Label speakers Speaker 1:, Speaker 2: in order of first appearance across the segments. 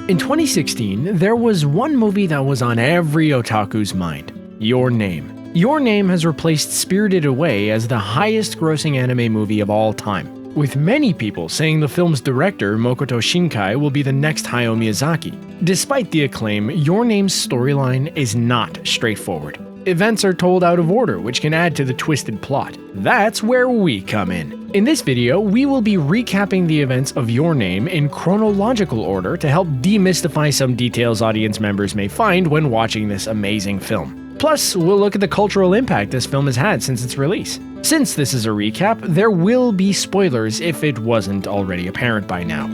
Speaker 1: In 2016, there was one movie that was on every otaku's mind: Your Name. Your Name has replaced Spirited Away as the highest-grossing anime movie of all time, with many people saying the film's director, Mokoto Shinkai, will be the next Hayao Miyazaki. Despite the acclaim, Your Name's storyline is not straightforward. Events are told out of order, which can add to the twisted plot. That's where we come in. In this video, we will be recapping the events of Your Name in chronological order to help demystify some details audience members may find when watching this amazing film. Plus, we'll look at the cultural impact this film has had since its release. Since this is a recap, there will be spoilers if it wasn't already apparent by now.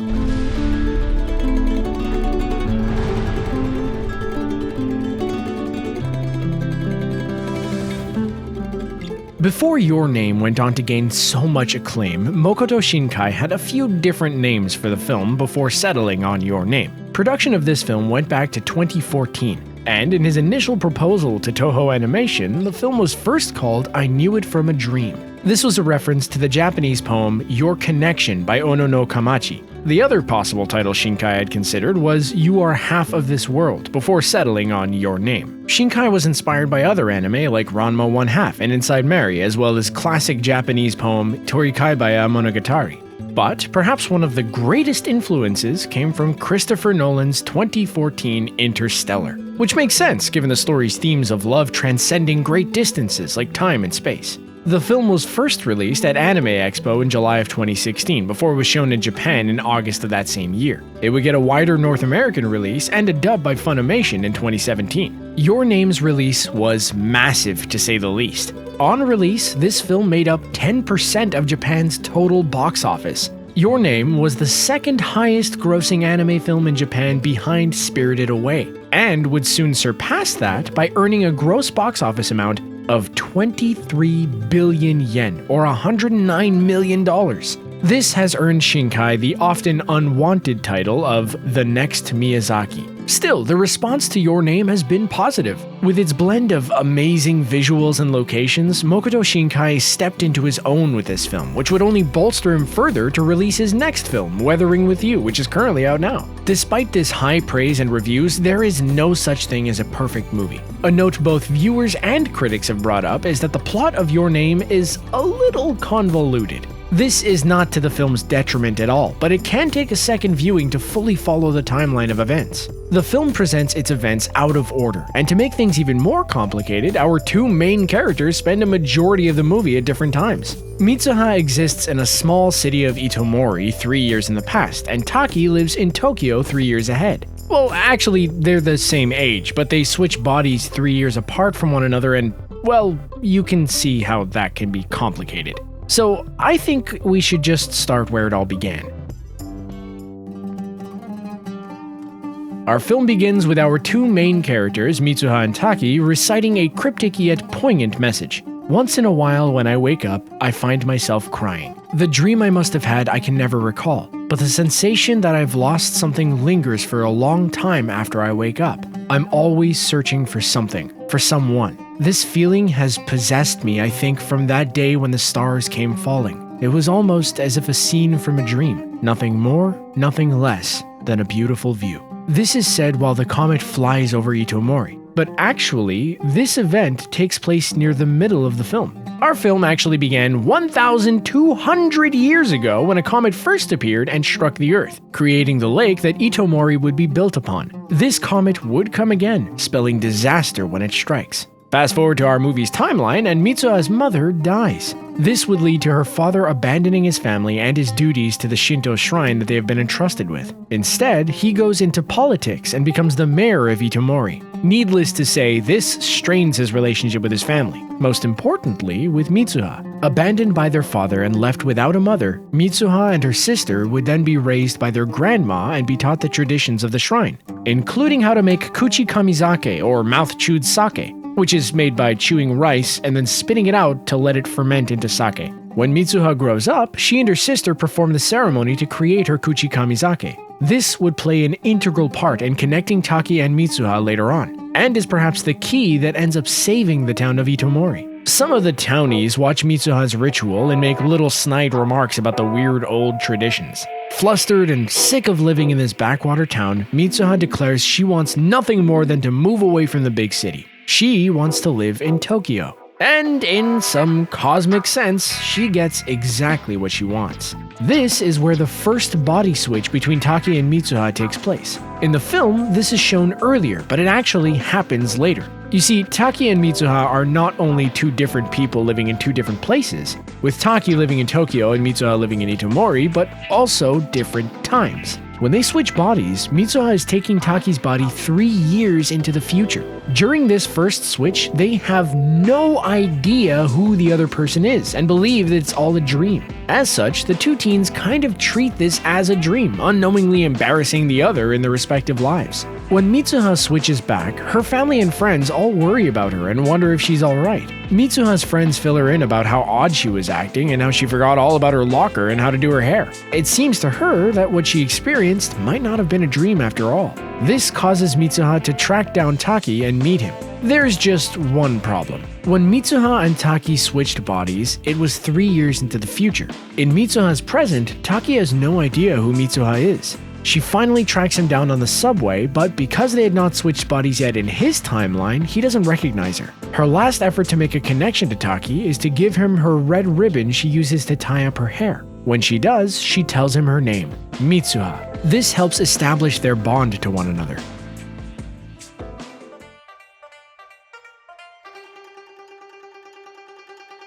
Speaker 1: Before Your Name went on to gain so much acclaim, Mokoto Shinkai had a few different names for the film before settling on Your Name. Production of this film went back to 2014, and in his initial proposal to Toho Animation, the film was first called I Knew It From a Dream. This was a reference to the Japanese poem Your Connection by Ono no Kamachi. The other possible title Shinkai had considered was You Are Half of This World, before settling on Your Name. Shinkai was inspired by other anime like Ranma One Half and Inside Mary, as well as classic Japanese poem Torikaibaya Monogatari. But perhaps one of the greatest influences came from Christopher Nolan's 2014 Interstellar, which makes sense given the story's themes of love transcending great distances like time and space. The film was first released at Anime Expo in July of 2016 before it was shown in Japan in August of that same year. It would get a wider North American release and a dub by Funimation in 2017. Your Name's release was massive to say the least. On release, this film made up 10% of Japan's total box office. Your Name was the second highest grossing anime film in Japan behind Spirited Away, and would soon surpass that by earning a gross box office amount of 23 billion yen, or $109 million. This has earned Shinkai the often unwanted title of the next Miyazaki. Still, the response to Your Name has been positive. With its blend of amazing visuals and locations, Mokoto Shinkai stepped into his own with this film, which would only bolster him further to release his next film, Weathering with You, which is currently out now. Despite this high praise and reviews, there is no such thing as a perfect movie. A note both viewers and critics have brought up is that the plot of Your Name is a little convoluted. This is not to the film's detriment at all, but it can take a second viewing to fully follow the timeline of events. The film presents its events out of order, and to make things even more complicated, our two main characters spend a majority of the movie at different times. Mitsuha exists in a small city of Itomori 3 years in the past, and Taki lives in Tokyo 3 years ahead. Well, actually, they're the same age, but they switch bodies 3 years apart from one another, and, well, you can see how that can be complicated. So, I think we should just start where it all began. Our film begins with our two main characters, Mitsuha and Taki, reciting a cryptic yet poignant message. Once in a while when I wake up, I find myself crying. The dream I must have had I can never recall, but the sensation that I've lost something lingers for a long time after I wake up. I'm always searching for something, for someone. This feeling has possessed me, I think, from that day when the stars came falling. It was almost as if a scene from a dream. Nothing more, nothing less than a beautiful view. This is said while the comet flies over Itomori, but actually, this event takes place near the middle of the film. Our film actually began 1,200 years ago when a comet first appeared and struck the Earth, creating the lake that Itomori would be built upon. This comet would come again, spelling disaster when it strikes. Fast forward to our movie's timeline, and Mitsuha's mother dies. This would lead to her father abandoning his family and his duties to the Shinto shrine that they have been entrusted with. Instead, he goes into politics and becomes the mayor of Itomori. Needless to say, this strains his relationship with his family, most importantly with Mitsuha. Abandoned by their father and left without a mother, Mitsuha and her sister would then be raised by their grandma and be taught the traditions of the shrine, including how to make kuchi kamizake, or mouth-chewed sake, which is made by chewing rice and then spitting it out to let it ferment into sake. When Mitsuha grows up, she and her sister perform the ceremony to create her kuchi kamizake. This would play an integral part in connecting Taki and Mitsuha later on, and is perhaps the key that ends up saving the town of Itomori. Some of the townies watch Mitsuha's ritual and make little snide remarks about the weird old traditions. Flustered and sick of living in this backwater town, Mitsuha declares she wants nothing more than to move away from the big city. She wants to live in Tokyo. And in some cosmic sense, she gets exactly what she wants. This is where the first body switch between Taki and Mitsuha takes place. In the film, this is shown earlier, but it actually happens later. You see, Taki and Mitsuha are not only two different people living in two different places, with Taki living in Tokyo and Mitsuha living in Itomori, but also different times. When they switch bodies, Mitsuha is taking Taki's body 3 years into the future. During this first switch, they have no idea who the other person is and believe that it's all a dream. As such, the two teens kind of treat this as a dream, unknowingly embarrassing the other in their respective lives. When Mitsuha switches back, her family and friends all worry about her and wonder if she's alright. Mitsuha's friends fill her in about how odd she was acting and how she forgot all about her locker and how to do her hair. It seems to her that what she experienced might not have been a dream after all. This causes Mitsuha to track down Taki and meet him. There's just one problem. When Mitsuha and Taki switched bodies, it was 3 years into the future. In Mitsuha's present, Taki has no idea who Mitsuha is. She finally tracks him down on the subway, but because they had not switched bodies yet in his timeline, he doesn't recognize her. Her last effort to make a connection to Taki is to give him her red ribbon she uses to tie up her hair. When she does, she tells him her name, Mitsuha. This helps establish their bond to one another.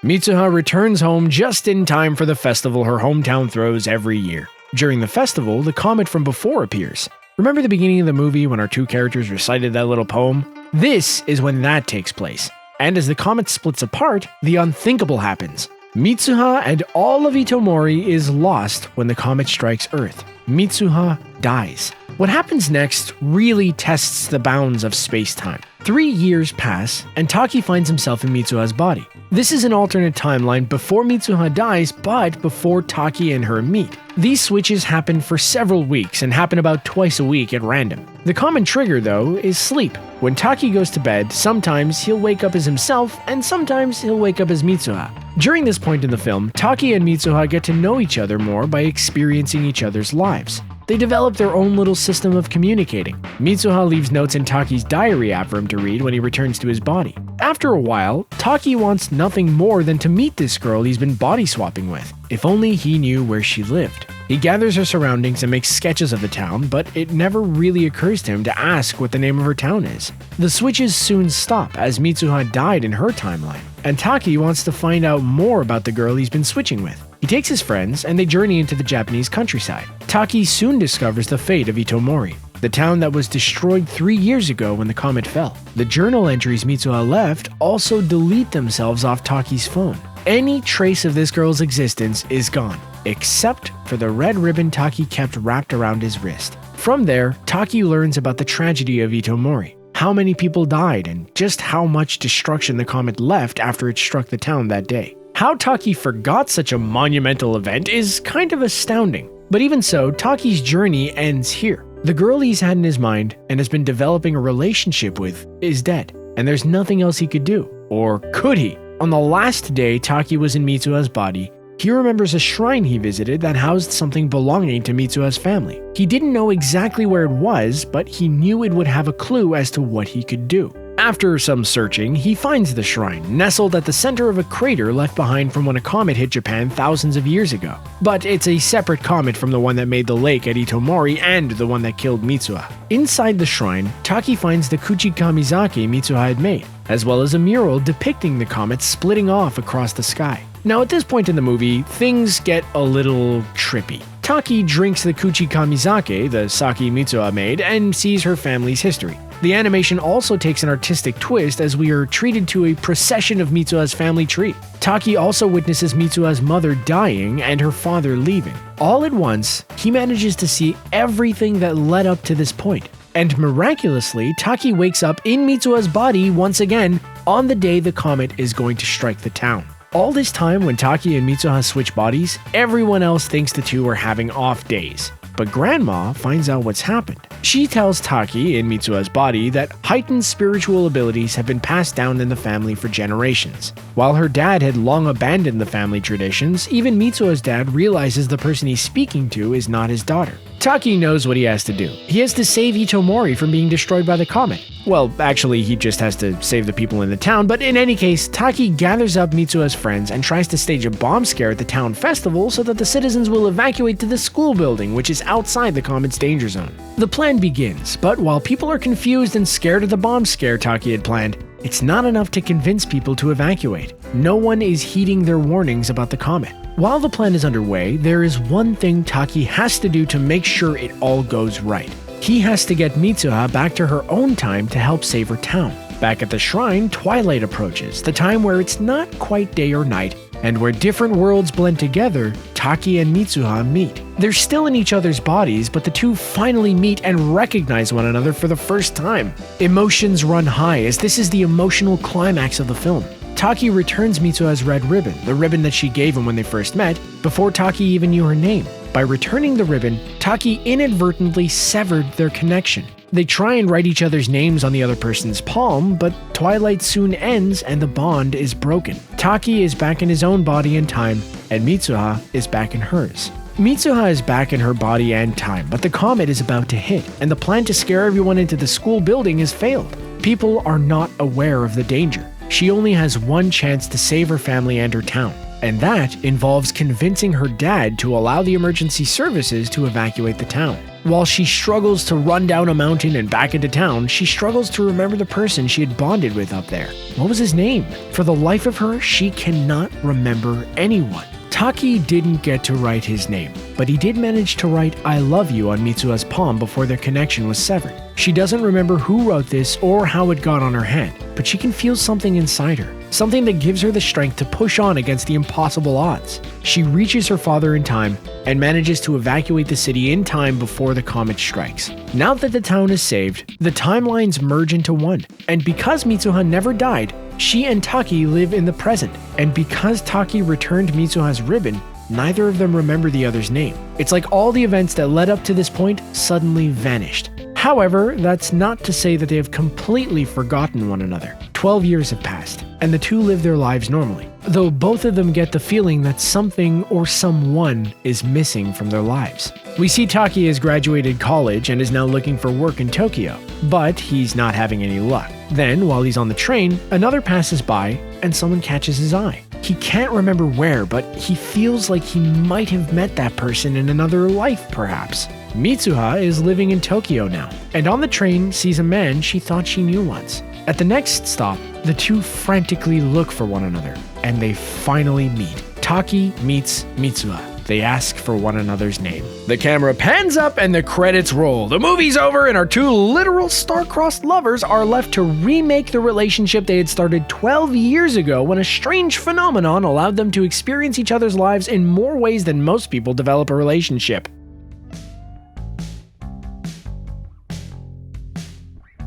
Speaker 1: Mitsuha returns home just in time for the festival her hometown throws every year. During the festival, the comet from before appears. Remember the beginning of the movie when our two characters recited that little poem? This is when that takes place. And as the comet splits apart, the unthinkable happens. Mitsuha and all of Itomori is lost when the comet strikes Earth. Mitsuha dies. What happens next really tests the bounds of space-time. 3 years pass, and Taki finds himself in Mitsuha's body. This is an alternate timeline before Mitsuha dies, but before Taki and her meet. These switches happen for several weeks and happen about twice a week at random. The common trigger, though, is sleep. When Taki goes to bed, sometimes he'll wake up as himself, and sometimes he'll wake up as Mitsuha. During this point in the film, Taki and Mitsuha get to know each other more by experiencing each other's lives. They develop their own little system of communicating. Mitsuha leaves notes in Taki's diary app for him to read when he returns to his body. After a while, Taki wants nothing more than to meet this girl he's been body swapping with. If only he knew where she lived. He gathers her surroundings and makes sketches of the town, but it never really occurs to him to ask what the name of her town is. The switches soon stop as Mitsuha died in her timeline, and Taki wants to find out more about the girl he's been switching with. He takes his friends and they journey into the Japanese countryside. Taki soon discovers the fate of Itomori, the town that was destroyed 3 years ago when the comet fell. The journal entries Mitsuha left also delete themselves off Taki's phone. Any trace of this girl's existence is gone, except for the red ribbon Taki kept wrapped around his wrist. From there, Taki learns about the tragedy of Itomori, how many people died, and just how much destruction the comet left after it struck the town that day. How Taki forgot such a monumental event is kind of astounding. But even so, Taki's journey ends here. The girl he's had in his mind and has been developing a relationship with is dead, and there's nothing else he could do. Or could he? On the last day Taki was in Mitsuha's body, he remembers a shrine he visited that housed something belonging to Mitsuha's family. He didn't know exactly where it was, but he knew it would have a clue as to what he could do. After some searching, he finds the shrine, nestled at the center of a crater left behind from when a comet hit Japan thousands of years ago. But it's a separate comet from the one that made the lake at Itomori and the one that killed Mitsuha. Inside the shrine, Taki finds the Kuchi Kamizaki Mitsuha had made, as well as a mural depicting the comet splitting off across the sky. Now at this point in the movie, things get a little trippy. Taki drinks the Kuchi Kamizake, the sake Mitsuha made, and sees her family's history. The animation also takes an artistic twist as we are treated to a procession of Mitsuha's family tree. Taki also witnesses Mitsuha's mother dying and her father leaving. All at once, he manages to see everything that led up to this point. And miraculously, Taki wakes up in Mitsuha's body once again on the day the comet is going to strike the town. All this time when Taki and Mitsuha switch bodies, everyone else thinks the two are having off days. but Grandma finds out what's happened. She tells Taki in Mitsuha's body that heightened spiritual abilities have been passed down in the family for generations. While her dad had long abandoned the family traditions, even Mitsuha's dad realizes the person he's speaking to is not his daughter. Taki knows what he has to do. He has to save Itomori from being destroyed by the comet. Well, actually, he just has to save the people in the town, but in any case, Taki gathers up Mitsuha's friends and tries to stage a bomb scare at the town festival so that the citizens will evacuate to the school building, which is outside the comet's danger zone. The plan begins, but while people are confused and scared of the bomb scare Taki had planned, it's not enough to convince people to evacuate. No one is heeding their warnings about the comet. While the plan is underway, there is one thing Taki has to do to make sure it all goes right. He has to get Mitsuha back to her own time to help save her town. Back at the shrine, twilight approaches, the time where it's not quite day or night, and where different worlds blend together. Taki and Mitsuha meet. They're still in each other's bodies, but the two finally meet and recognize one another for the first time. Emotions run high as this is the emotional climax of the film. Taki returns Mitsuha's red ribbon, the ribbon that she gave him when they first met, before Taki even knew her name. By returning the ribbon, Taki inadvertently severed their connection. They try and write each other's names on the other person's palm, but twilight soon ends and the bond is broken. Taki is back in his own body and time, and Mitsuha is back in hers. Mitsuha is back in her body and time, but the comet is about to hit, and the plan to scare everyone into the school building has failed. People are not aware of the danger. She only has one chance to save her family and her town, and that involves convincing her dad to allow the emergency services to evacuate the town. While she struggles to run down a mountain and back into town, she struggles to remember the person she had bonded with up there. What was his name? For the life of her, she cannot remember anyone. Taki didn't get to write his name, but he did manage to write "I love you" on Mitsuha's palm before their connection was severed. She doesn't remember who wrote this or how it got on her hand, but she can feel something inside her, something that gives her the strength to push on against the impossible odds. She reaches her father in time and manages to evacuate the city in time before the comet strikes. Now that the town is saved, the timelines merge into one, and because Mitsuha never died, she and Taki live in the present, and because Taki returned Mitsuha's ribbon, neither of them remember the other's name. It's like all the events that led up to this point suddenly vanished. However, that's not to say that they have completely forgotten one another. 12 years have passed, and the two live their lives normally, though both of them get the feeling that something or someone is missing from their lives. We see Taki has graduated college and is now looking for work in Tokyo, but he's not having any luck. Then, while he's on the train, another passes by and someone catches his eye. He can't remember where, but he feels like he might have met that person in another life, perhaps. Mitsuha is living in Tokyo now, and on the train sees a man she thought she knew once. At the next stop, the two frantically look for one another, and they finally meet. Taki meets Mitsuha. They ask for one another's name. The camera pans up and the credits roll. The movie's over and our two literal star-crossed lovers are left to remake the relationship they had started 12 years ago when a strange phenomenon allowed them to experience each other's lives in more ways than most people develop a relationship.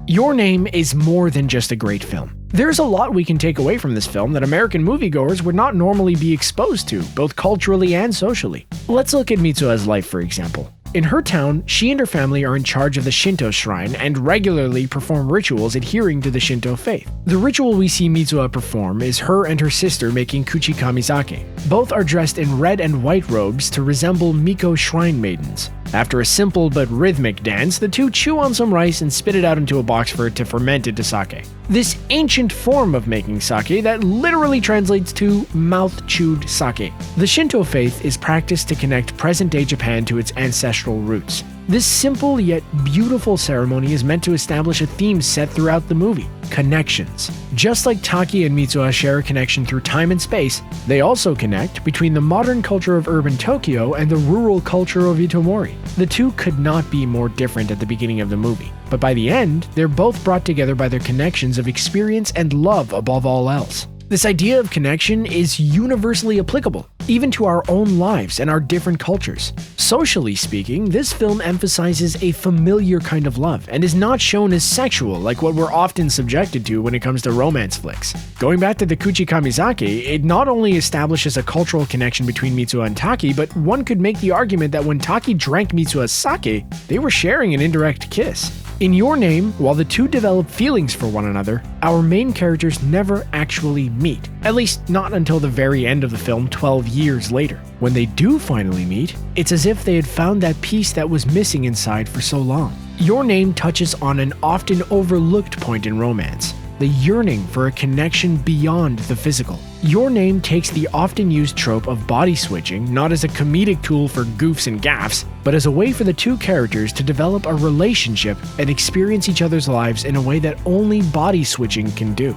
Speaker 1: Your Name is more than just a great film. There's a lot we can take away from this film that American moviegoers would not normally be exposed to, both culturally and socially. Let's look at Mitsuha's life, for example. In her town, she and her family are in charge of the Shinto shrine and regularly perform rituals adhering to the Shinto faith. The ritual we see Mitsuha perform is her and her sister making kuchikamizake. Both are dressed in red and white robes to resemble Miko shrine maidens. After a simple but rhythmic dance, the two chew on some rice and spit it out into a box for it to ferment into sake. This ancient form of making sake that literally translates to mouth-chewed sake. The Shinto faith is practiced to connect present-day Japan to its ancestral roots. This simple yet beautiful ceremony is meant to establish a theme set throughout the movie: connections. Just like Taki and Mitsuha share a connection through time and space, they also connect between the modern culture of urban Tokyo and the rural culture of Itomori. The two could not be more different at the beginning of the movie, but by the end, they're both brought together by their connections of experience and love above all else. This idea of connection is universally applicable, even to our own lives and our different cultures. Socially speaking, this film emphasizes a familiar kind of love and is not shown as sexual like what we're often subjected to when it comes to romance flicks. Going back to the Kuchi Kamizake, it not only establishes a cultural connection between Mitsuha and Taki, but one could make the argument that when Taki drank Mitsuha's sake, they were sharing an indirect kiss. In Your Name, while the two develop feelings for one another, our main characters never actually meet, at least not until the very end of the film 12 years later. When they do finally meet, it's as if they had found that piece that was missing inside for so long. Your Name touches on an often overlooked point in romance: the yearning for a connection beyond the physical. Your Name takes the often used trope of body switching not as a comedic tool for goofs and gaffes, but as a way for the two characters to develop a relationship and experience each other's lives in a way that only body switching can do.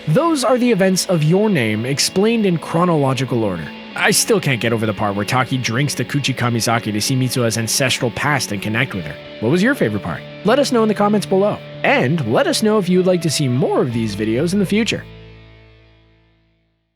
Speaker 1: Those are the events of Your Name explained in chronological order. I still can't get over the part where Taki drinks the Kuchi Kamizake to see Mitsuha's ancestral past and connect with her. What was your favorite part? Let us know in the comments below. And let us know if you'd like to see more of these videos in the future.